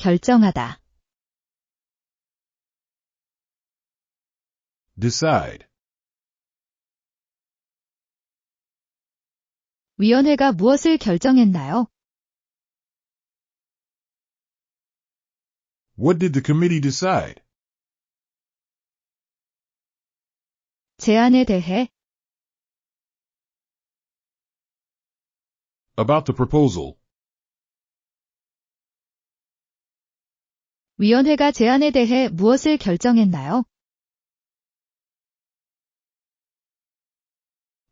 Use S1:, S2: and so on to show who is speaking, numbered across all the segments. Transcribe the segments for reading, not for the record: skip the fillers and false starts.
S1: 결정하다.
S2: decide,
S1: 위원회가 무엇을 결정했나요?
S2: what did the committee decide?
S1: 제안에 대해,
S2: About the proposal,
S1: 위원회가 제안에 대해 무엇을 결정했나요?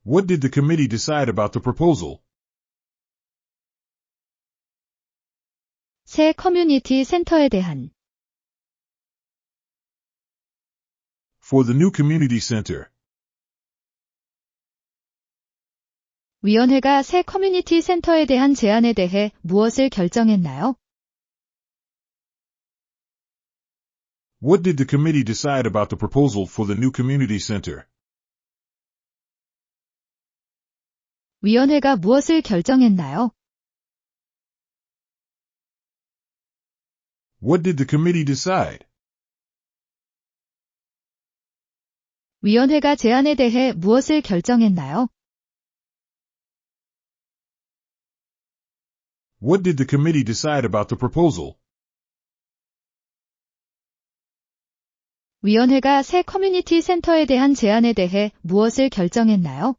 S2: what did the committee decide about the proposal?
S1: 새 커뮤니티 센터에 대한,
S2: For the new community center,
S1: 위원회가 새 커뮤니티 센터에 대한 제안에 대해 무엇을 결정했나요?
S2: what did the committee decide about the proposal for the new community center?
S1: 위원회가 무엇을 결정했나요?
S2: What did the committee decide?
S1: 위원회가 제안에 대해 무엇을 결정했나요?
S2: What did the committee decide about the proposal?
S1: 위원회가 새 커뮤니티 센터에 대한 제안에 대해 무엇을 결정했나요?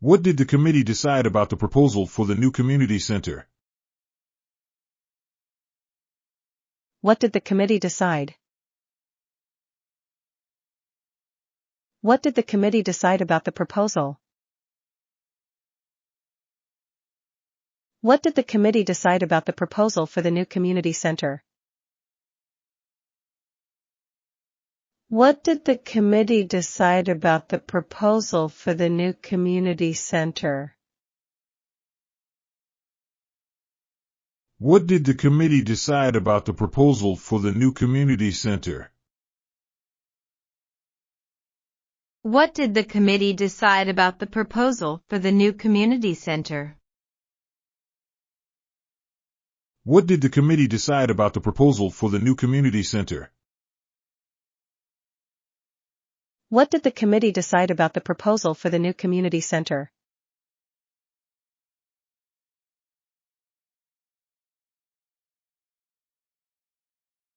S2: What did the committee decide about the proposal for the new community center?
S3: What did the committee decide? What did the committee decide about the proposal? What did the committee decide about the proposal for the new community center? What did the committee decide about the proposal for the new community center?
S2: What did the committee decide about the proposal for the new community center?
S4: What did the committee decide about the proposal for the new community center?
S2: What did the committee decide about the proposal for the new community center?
S3: What did the committee decide about the proposal for the new community center?